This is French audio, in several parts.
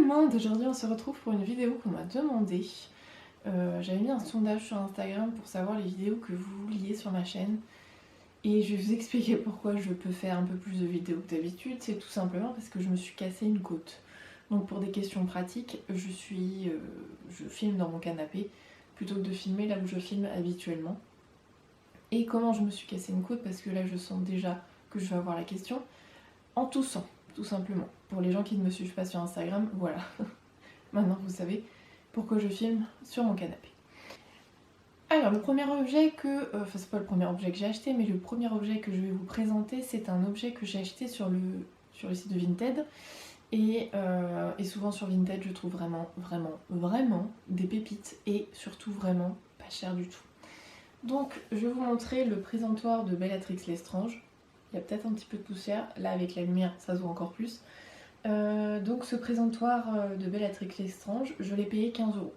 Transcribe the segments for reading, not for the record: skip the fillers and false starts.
monde, aujourd'hui on se retrouve pour une vidéo qu'on m'a demandé. J'avais mis un sondage sur Instagram pour savoir les vidéos que vous vouliez sur ma chaîne. Et je vais vous expliquer pourquoi je peux faire un peu plus de vidéos que d'habitude. C'est tout simplement parce que je me suis cassé une côte. Donc pour des questions pratiques, je filme dans mon canapé plutôt que de filmer là où je filme habituellement. Et comment je me suis cassé une côte? Parce que là je sens déjà que je vais avoir la question. En toussant, tout simplement. Pour les gens qui ne me suivent pas sur Instagram, voilà. Maintenant vous savez pourquoi je filme sur mon canapé. Alors le premier objet enfin c'est pas le premier objet que j'ai acheté, mais le premier objet que je vais vous présenter, c'est un objet que j'ai acheté sur le site de Vinted. Et souvent sur Vinted je trouve vraiment des pépites et surtout vraiment pas cher du tout. Donc je vais vous montrer le présentoir de Bellatrix Lestrange. Il y a peut-être un petit peu de poussière, là avec la lumière ça se voit encore plus. Donc ce présentoir de Bellatrix Lestrange, je l'ai payé 15 €,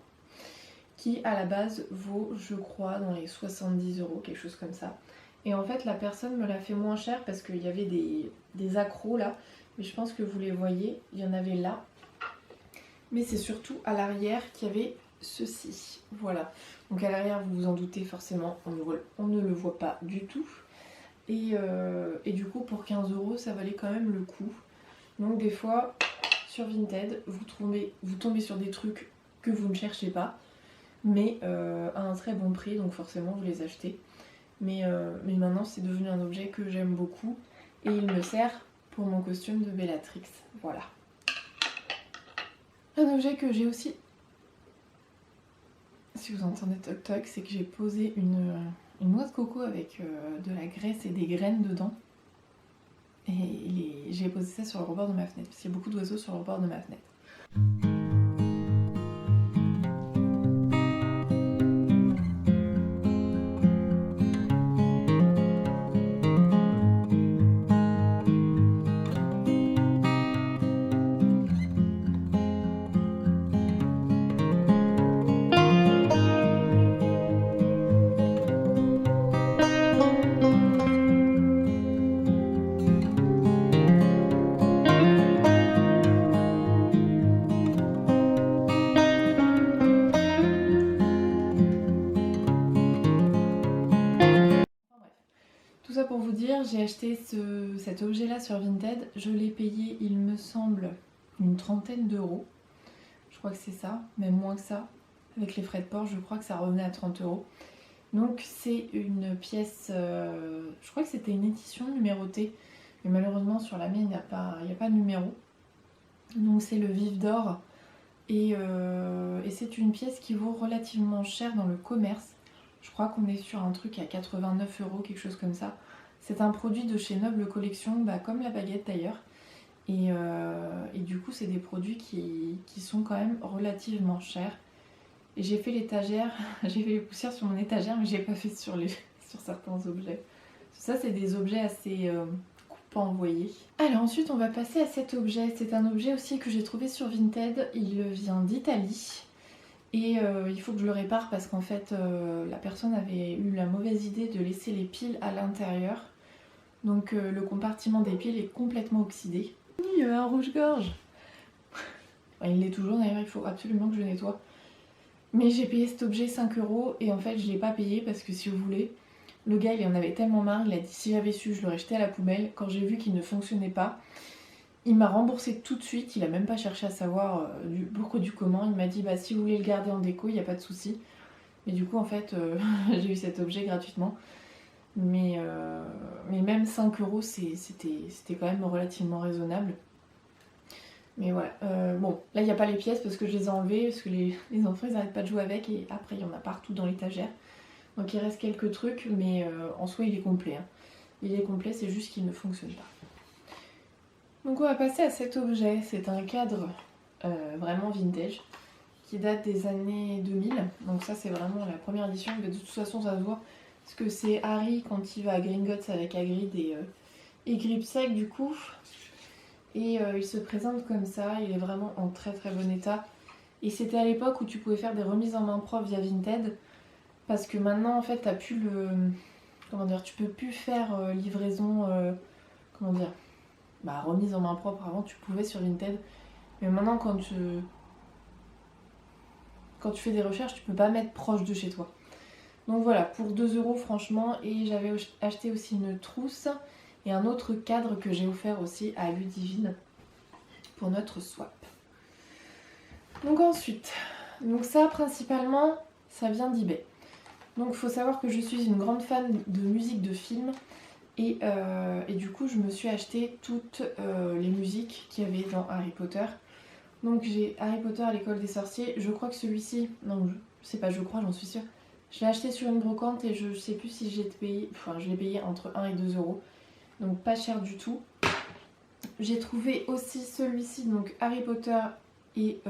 qui à la base vaut, je crois, dans les 70 €, quelque chose comme ça. Et en fait la personne me l'a fait moins cher parce qu'il y avait des accros là, mais je pense que vous les voyez, il y en avait là. Mais c'est surtout à l'arrière qu'il y avait ceci, voilà. Donc à l'arrière, vous vous en doutez forcément, on ne le voit pas du tout. Et du coup pour 15 €, ça valait quand même le coup. Donc des fois, sur Vinted, vous tombez sur des trucs que vous ne cherchez pas, mais à un très bon prix, donc forcément vous les achetez. Mais maintenant c'est devenu un objet que j'aime beaucoup et il me sert pour mon costume de Bellatrix, voilà. Un objet que j'ai aussi, si vous entendez toc toc, c'est que j'ai posé une noix de coco avec de la graisse et des graines dedans. Et j'ai posé ça sur le rebord de ma fenêtre, parce qu'il y a beaucoup d'oiseaux sur le rebord de ma fenêtre. Tout ça pour vous dire, j'ai acheté cet objet là sur Vinted, je l'ai payé il me semble une trentaine d'euros, je crois que c'est ça, même moins que ça, avec les frais de port je crois que ça revenait à 30 €. Donc c'est une pièce, je crois que c'était une édition numérotée, mais malheureusement sur la mienne il n'y a pas de numéro. Donc c'est le Vif d'Or et c'est une pièce qui vaut relativement cher dans le commerce. Je crois qu'on est sur un truc à 89 €, quelque chose comme ça. C'est un produit de chez Noble Collection, comme la baguette d'ailleurs. Et du coup, c'est des produits qui sont quand même relativement chers. Et j'ai fait l'étagère, j'ai fait les poussières sur mon étagère, mais j'ai pas fait sur certains objets. Ça, c'est des objets assez coupants, vous voyez. Alors ensuite, on va passer à cet objet. C'est un objet aussi que j'ai trouvé sur Vinted. Il vient d'Italie. Et il faut que je le répare parce qu'en fait la personne avait eu la mauvaise idée de laisser les piles à l'intérieur. Donc le compartiment des piles est complètement oxydé. Il y avait un rouge-gorge. Il l'est toujours d'ailleurs, il faut absolument que je nettoie. Mais j'ai payé cet objet 5 € et en fait je l'ai pas payé parce que si vous voulez, le gars il en avait tellement marre, il a dit si j'avais su je l'aurais jeté à la poubelle. Quand j'ai vu qu'il ne fonctionnait pas, il m'a remboursé tout de suite, il a même pas cherché à savoir du pourquoi du comment. Il m'a dit bah si vous voulez le garder en déco, il n'y a pas de souci. Mais du coup en fait j'ai eu cet objet gratuitement. Mais même 5 € c'était quand même relativement raisonnable. Mais voilà, bon là il n'y a pas les pièces parce que je les ai enlevées, parce que les enfants ils n'arrêtent pas de jouer avec et après il y en a partout dans l'étagère. Donc il reste quelques trucs mais en soi il est complet. Hein. Il est complet, c'est juste qu'il ne fonctionne pas. Donc on va passer à cet objet, c'est un cadre vraiment vintage qui date des années 2000. Donc ça c'est vraiment la première édition, mais de toute façon ça se voit parce que c'est Harry quand il va à Gringotts avec Hagrid et Gripsack du coup. Et il se présente comme ça, il est vraiment en très bon état. Et c'était à l'époque où tu pouvais faire des remises en main propre via Vinted parce que maintenant en fait t'as plus le... Comment dire, tu peux plus faire livraison... comment dire, remise en main propre. Avant tu pouvais sur Vinted, Mais maintenant quand tu fais des recherches, tu peux pas mettre proche de chez toi. Donc voilà, pour 2 € franchement, et j'avais acheté aussi une trousse et un autre cadre que j'ai offert aussi à Ludivine pour notre swap. Donc ensuite, donc ça principalement, ça vient d'eBay. Donc il faut savoir que je suis une grande fan de musique de film et du coup je me suis acheté toutes les musiques qu'il y avait dans Harry Potter. Donc j'ai Harry Potter à l'école des sorciers, je crois que celui-ci, non je sais pas, je crois, j'en suis sûre. Je l'ai acheté sur une brocante et je sais plus si j'ai payé, enfin je l'ai payé entre 1 et 2 €, donc pas cher du tout. J'ai trouvé aussi celui-ci, donc Harry Potter et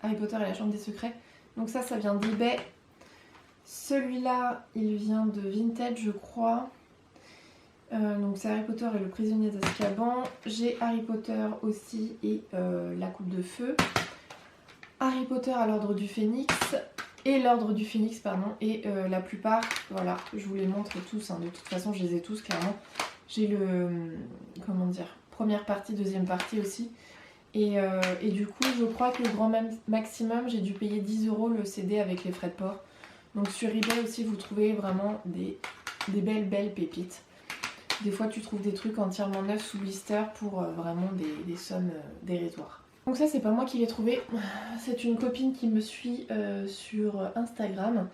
Harry Potter et la Chambre des Secrets. Donc ça vient d'eBay. Celui-là, il vient de Vinted, je crois. Donc c'est Harry Potter et le prisonnier d'Azkaban. J'ai Harry Potter aussi et la coupe de feu. Harry Potter à l'ordre du Phénix. Et l'ordre du Phénix, pardon. Et la plupart, voilà, je vous les montre tous. Hein. De toute façon, je les ai tous, clairement. J'ai le, comment dire, première partie, deuxième partie aussi. Et du coup, je crois que le grand maximum, j'ai dû payer 10 € le CD avec les frais de port. Donc sur eBay aussi, vous trouvez vraiment des belles pépites. Des fois, tu trouves des trucs entièrement neufs sous blister pour vraiment des sommes dérisoires. Donc ça, c'est pas moi qui l'ai trouvé. C'est une copine qui me suit sur Instagram.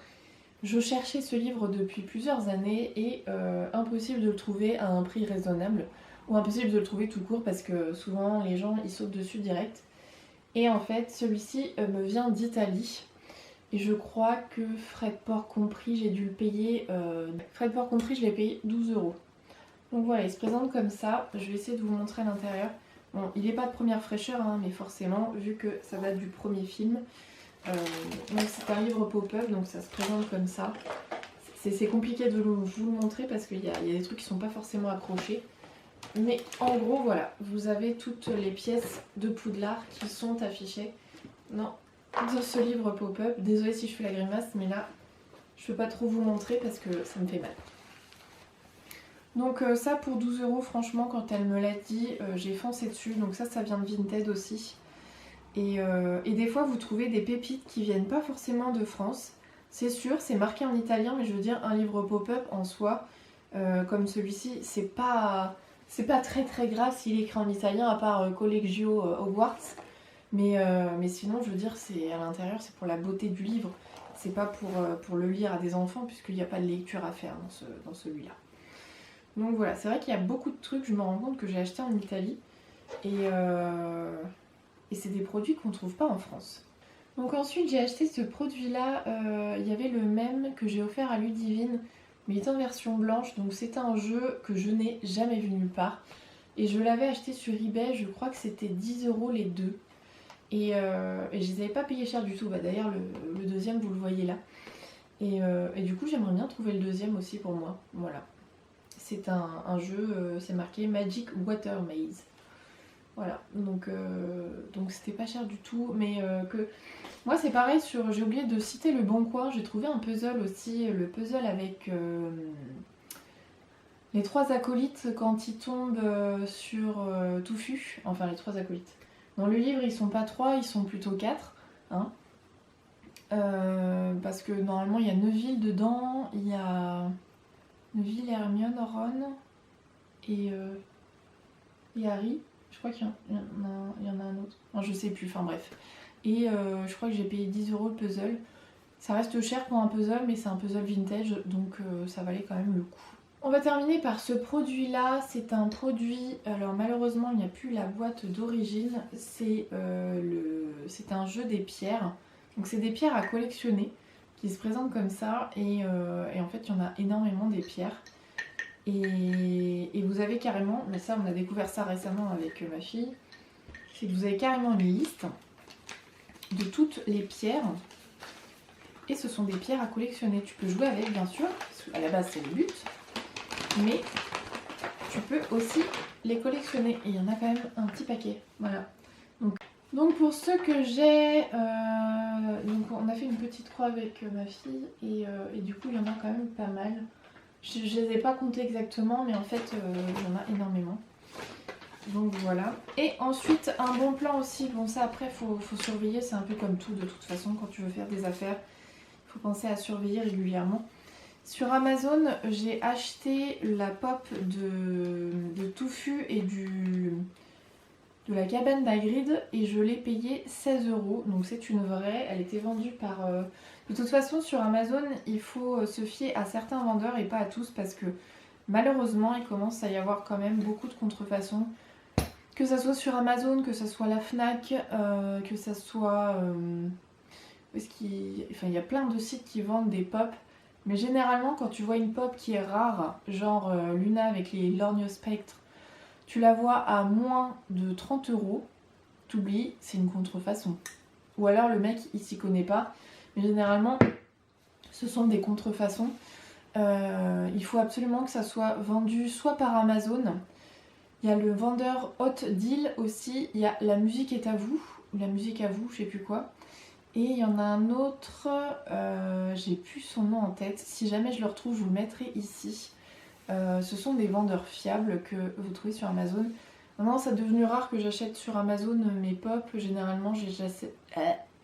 Je cherchais ce livre depuis plusieurs années et impossible de le trouver à un prix raisonnable. Ou impossible de le trouver tout court parce que souvent les gens ils sautent dessus direct. Et en fait celui-ci me vient d'Italie. Et je crois que frais de port compris, j'ai dû le payer. Frais de port compris, je l'ai payé 12 €. Donc voilà, il se présente comme ça. Je vais essayer de vous montrer à l'intérieur. Bon, il n'est pas de première fraîcheur, hein, mais forcément, vu que ça date du premier film. Donc c'est un livre pop-up, donc ça se présente comme ça. C'est compliqué de vous le montrer parce qu'il y a des trucs qui sont pas forcément accrochés. Mais en gros, voilà, vous avez toutes les pièces de Poudlard qui sont affichées dans ce livre pop-up. Désolée si je fais la grimace, mais là, je peux pas trop vous montrer parce que ça me fait mal. Donc ça, pour 12 €, franchement, quand elle me l'a dit, j'ai foncé dessus. Donc ça vient de Vinted aussi. Et des fois, vous trouvez des pépites qui viennent pas forcément de France. C'est sûr, c'est marqué en italien, mais je veux dire, un livre pop-up en soi, comme celui-ci, c'est pas très grave s'il est écrit en italien, à part Collegio Hogwarts. Mais sinon, je veux dire, c'est à l'intérieur, c'est pour la beauté du livre. C'est pas pour le lire à des enfants, puisqu'il n'y a pas de lecture à faire dans celui-là. Donc voilà, c'est vrai qu'il y a beaucoup de trucs, je me rends compte que j'ai acheté en Italie. Et c'est des produits qu'on ne trouve pas en France. Donc ensuite, j'ai acheté ce produit-là. Il y avait le même que j'ai offert à Ludivine, mais il est en version blanche. Donc c'est un jeu que je n'ai jamais vu nulle part. Et je l'avais acheté sur eBay, je crois que c'était 10 € les deux. Et je les avais pas payés cher du tout. Bah, d'ailleurs, le deuxième, vous le voyez là. Et du coup, j'aimerais bien trouver le deuxième aussi pour moi. Voilà. C'est un jeu, c'est marqué Magic Water Maze. Voilà, donc c'était pas cher du tout, mais moi c'est pareil, j'ai oublié de citer Le Bon Coin, j'ai trouvé un puzzle aussi, le puzzle avec les 3 acolytes quand ils tombent sur Touffu, enfin les 3 acolytes. Dans le livre ils sont pas 3, ils sont plutôt 4, hein. Parce que normalement il y a Neville dedans, il y a Neville, Hermione, Ron et Harry. Je crois qu'il y en a un autre. Non, je sais plus, enfin bref. Et je crois que j'ai payé 10 € le puzzle. Ça reste cher pour un puzzle, mais c'est un puzzle vintage, donc ça valait quand même le coup. On va terminer par ce produit-là. C'est un produit, alors malheureusement il n'y a plus la boîte d'origine. C'est un jeu des pierres. Donc c'est des pierres à collectionner qui se présentent comme ça. Et en fait il y en a énormément des pierres. Et vous avez carrément, mais ça on a découvert ça récemment avec ma fille, c'est que vous avez carrément une liste de toutes les pierres. Et ce sont des pierres à collectionner. Tu peux jouer avec bien sûr, parce qu'à la base c'est le but, mais tu peux aussi les collectionner. Et il y en a quand même un petit paquet. Voilà. Donc pour ceux que j'ai, donc on a fait une petite croix avec ma fille et du coup il y en a quand même pas mal. Je les ai pas comptés exactement, mais en fait, il y en a énormément. Donc voilà. Et ensuite, un bon plan aussi. Bon, ça après, faut surveiller. C'est un peu comme tout de toute façon. Quand tu veux faire des affaires, il faut penser à surveiller régulièrement. Sur Amazon, j'ai acheté la pop de Touffu et de la cabane d'Hagrid et je l'ai payée 16 €. Donc c'est une vraie. Elle était vendue par... De toute façon, sur Amazon, il faut se fier à certains vendeurs et pas à tous parce que malheureusement, il commence à y avoir quand même beaucoup de contrefaçons. Que ça soit sur Amazon, que ça soit la Fnac, que ça soit... Enfin, il y a plein de sites qui vendent des pop. Mais généralement, quand tu vois une pop qui est rare, genre Luna avec les lorgnos spectres, tu la vois à moins de 30 €, t'oublies, c'est une contrefaçon. Ou alors le mec, il s'y connaît pas. Mais généralement, ce sont des contrefaçons. Il faut absolument que ça soit vendu soit par Amazon. Il y a le vendeur Hot Deal aussi. Il y a La musique est à vous. Ou La musique à vous, je sais plus quoi. Et il y en a un autre, j'ai plus son nom en tête. Si jamais je le retrouve, je vous le mettrai ici. Ce sont des vendeurs fiables que vous trouvez sur Amazon. Maintenant, c'est devenu rare que j'achète sur Amazon mes pop. Généralement, je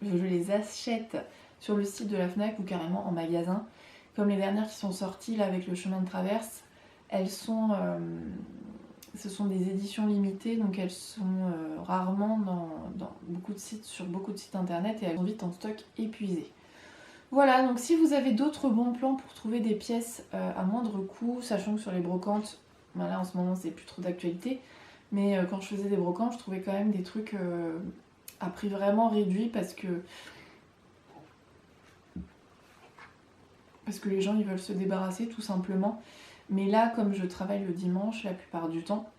les achète sur le site de la Fnac ou carrément en magasin. Comme les dernières qui sont sorties là avec le chemin de traverse. Elles sont... ce sont des éditions limitées, donc elles sont rarement dans beaucoup de sites, sur beaucoup de sites internet et elles sont vite en stock épuisées. Voilà, donc si vous avez d'autres bons plans pour trouver des pièces à moindre coût, sachant que sur les brocantes, ben là en ce moment c'est plus trop d'actualité, mais quand je faisais des brocantes, je trouvais quand même des trucs à prix vraiment réduit parce que les gens ils veulent se débarrasser tout simplement. Mais là, comme je travaille le dimanche la plupart du temps,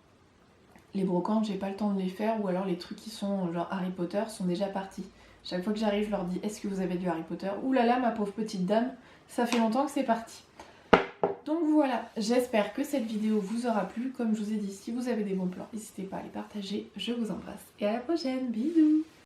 les brocantes, j'ai pas le temps de les faire, ou alors les trucs qui sont genre Harry Potter sont déjà partis. Chaque fois que j'arrive, je leur dis: est-ce que vous avez du Harry Potter? Ouh là là, ma pauvre petite dame, ça fait longtemps que c'est parti. Donc voilà, j'espère que cette vidéo vous aura plu. Comme je vous ai dit, si vous avez des bons plans, n'hésitez pas à les partager. Je vous embrasse et à la prochaine, bisous.